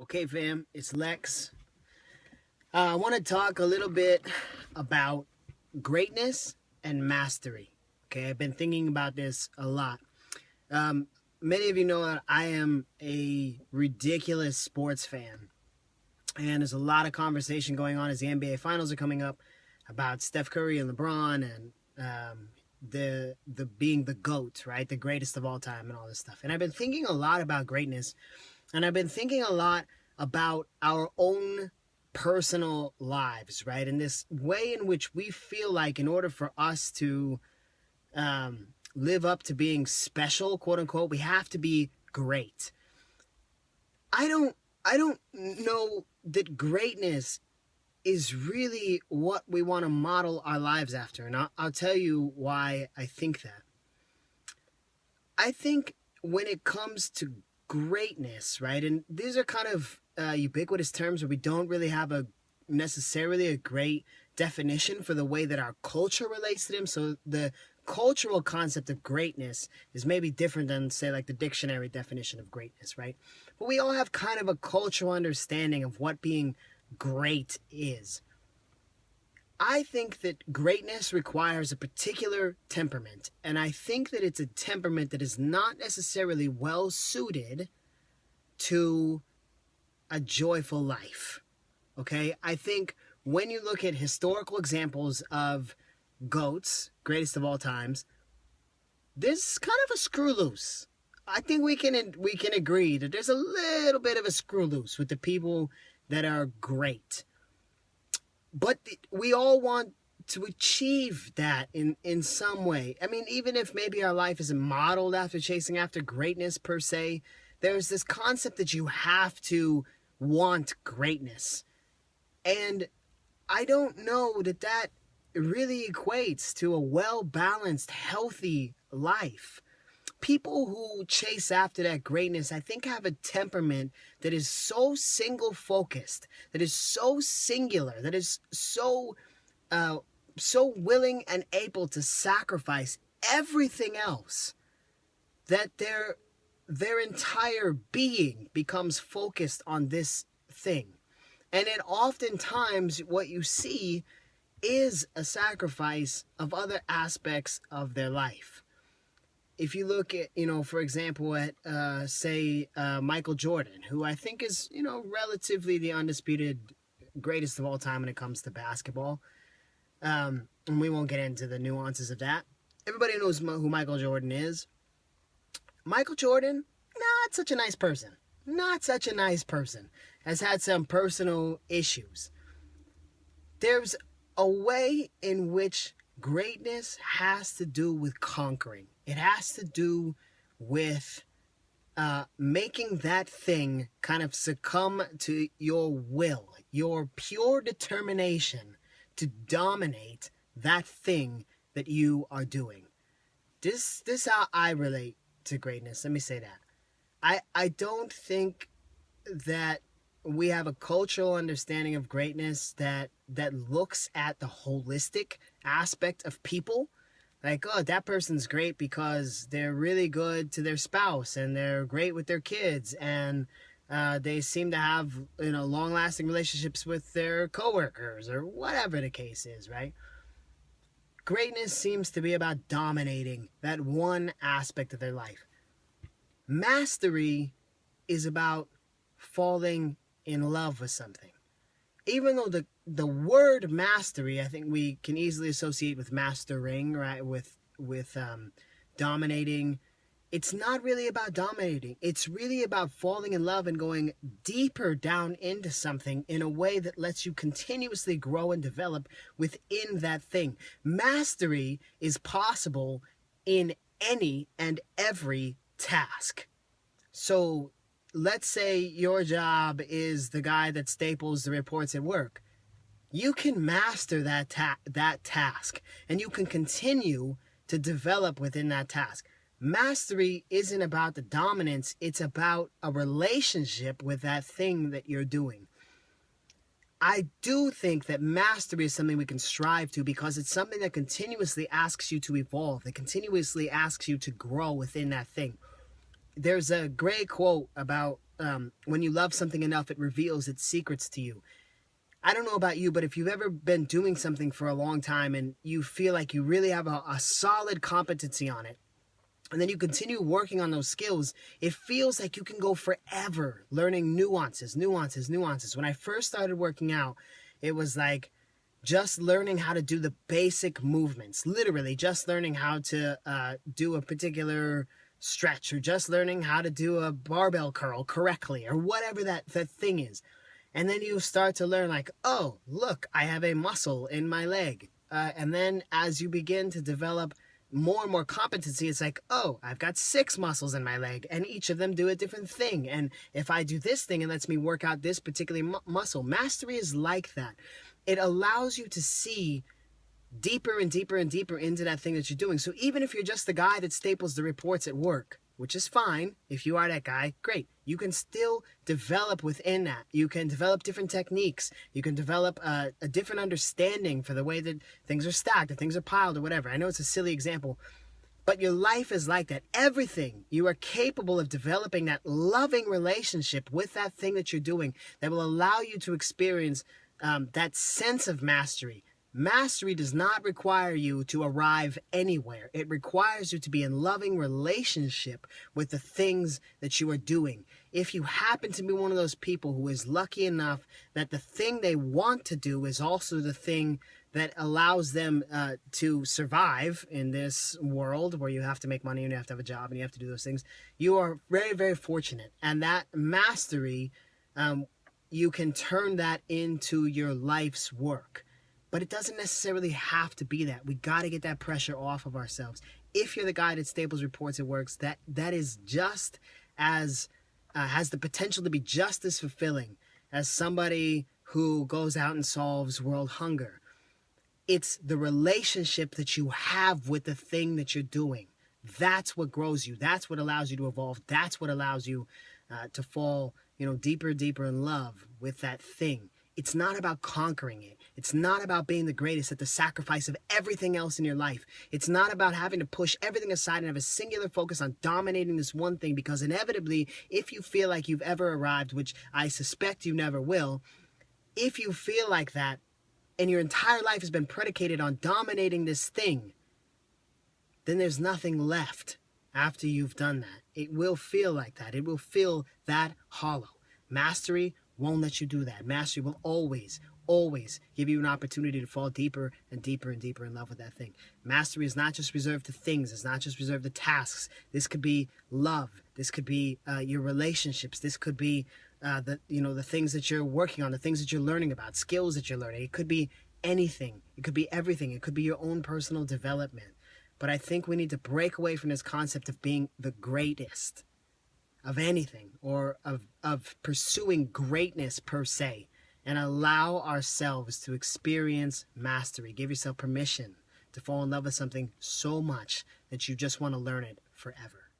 Okay, fam, it's Lex. I want to talk a little bit about greatness and mastery. Okay, I've been thinking about this a lot. Um, Many of you know that I am a ridiculous sports fan, and there's a lot of conversation going on as the NBA Finals are coming up about Steph Curry and LeBron and the being the GOAT, right, the greatest of all time, and all this stuff. And I've been thinking a lot about greatness, and I've been thinking a lot about our own personal lives, right? And this way in which we feel like, in order for us to live up to being special, quote unquote, we have to be great. I don't I don't know that greatness is really what we want to model our lives after, and I'll tell you why I think that. I think when it comes to greatness, right, and these are kind of ubiquitous terms where we don't really have a necessarily a great definition for the way that our culture relates to them. So the cultural concept of greatness is maybe different than, say, like the dictionary definition of greatness, right? But we all have kind of a cultural understanding of what being great is. I think that greatness requires a particular temperament, and I think that it's a temperament that is not necessarily well suited to a joyful life. Okay? I think when you look at historical examples of GOATs, greatest of all times, there's kind of a screw loose. I think we can agree that there's a little bit of a screw loose with the people that are great. But we all want to achieve that in some way. I mean, even if maybe our life isn't modeled after chasing after greatness per se, there's this concept that you have to want greatness. And I don't know that that really equates to a well-balanced, healthy life. People who chase after that greatness, I think, have a temperament that is so single focused, that is so singular, that is so willing and able to sacrifice everything else, that their entire being becomes focused on this thing. And it oftentimes, what you see is a sacrifice of other aspects of their life. If you look at, for example, at, say, Michael Jordan, who I think is, relatively the undisputed greatest of all time when it comes to basketball. And we won't get into the nuances of that. Everybody knows who Michael Jordan is. Michael Jordan, not such a nice person. Not such a nice person. Has had some personal issues. There's a way in which greatness has to do with conquering. It has to do with making that thing kind of succumb to your will, your pure determination to dominate that thing that you are doing. This how I relate to greatness. Let me say that. I don't think that we have a cultural understanding of greatness that looks at the holistic aspect of people. Like, oh, that person's great because they're really good to their spouse and they're great with their kids and they seem to have, long-lasting relationships with their coworkers or whatever the case is, right? Greatness seems to be about dominating that one aspect of their life. Mastery is about falling in love with something. Even though the word mastery, I think we can easily associate with mastering, right? With dominating. It's not really about dominating. It's really about falling in love and going deeper down into something in a way that lets you continuously grow and develop within that thing. Mastery is possible in any and every task. So let's say your job is the guy that staples the reports at work. You can master that task, and you can continue to develop within that task. Mastery isn't about the dominance. It's about a relationship with that thing that you're doing. I do think that mastery is something we can strive to because it's something that continuously asks you to evolve, that continuously asks you to grow within that thing. There's a great quote about when you love something enough, it reveals its secrets to you. I don't know about you, but if you've ever been doing something for a long time and you feel like you really have a solid competency on it, and then you continue working on those skills, it feels like you can go forever learning nuances. When I first started working out, it was like just learning how to do the basic movements, literally just learning how to do a particular stretch, or just learning how to do a barbell curl correctly, or whatever that thing is. And then you start to learn like, oh, look, I have a muscle in my leg. And then as you begin to develop more and more competency, it's like, oh, I've got 6 muscles in my leg, and each of them do a different thing. And if I do this thing, it lets me work out this particular muscle. Mastery is like that. It allows you to see deeper and deeper and deeper into that thing that you're doing. So even if you're just the guy that staples the reports at work, which is fine, if you are that guy, great. You can still develop within that. You can develop different techniques. You can develop a different understanding for the way that things are stacked, or things are piled, or whatever. I know it's a silly example, but your life is like that. Everything, you are capable of developing that loving relationship with that thing that you're doing that will allow you to experience that sense of mastery. Mastery does not require you to arrive anywhere. It requires you to be in loving relationship with the things that you are doing. If you happen to be one of those people who is lucky enough that the thing they want to do is also the thing that allows them to survive in this world where you have to make money and you have to have a job and you have to do those things, you are very, very fortunate. And that mastery, you can turn that into your life's work. But it doesn't necessarily have to be that. We got to get that pressure off of ourselves. If you're the guy that staples reports at work, that is just as, has the potential to be just as fulfilling as somebody who goes out and solves world hunger. It's the relationship that you have with the thing that you're doing. That's what grows you. That's what allows you to evolve. That's what allows you to fall, deeper and deeper in love with that thing. It's not about conquering it. It's not about being the greatest at the sacrifice of everything else in your life. It's not about having to push everything aside and have a singular focus on dominating this one thing, because inevitably, if you feel like you've ever arrived, which I suspect you never will, if you feel like that and your entire life has been predicated on dominating this thing, then there's nothing left after you've done that. It will feel like that. It will feel that hollow. Mastery won't let you do that. Mastery will always give you an opportunity to fall deeper and deeper and deeper in love with that thing. Mastery is not just reserved to things. It's not just reserved to tasks. This could be love. This could be your relationships. This could be the things that you're working on, the things that you're learning about, skills that you're learning. It could be anything. It could be everything. It could be your own personal development. But I think we need to break away from this concept of being the greatest of anything, or of pursuing greatness per se, and allow ourselves to experience mastery. Give yourself permission to fall in love with something so much that you just want to learn it forever.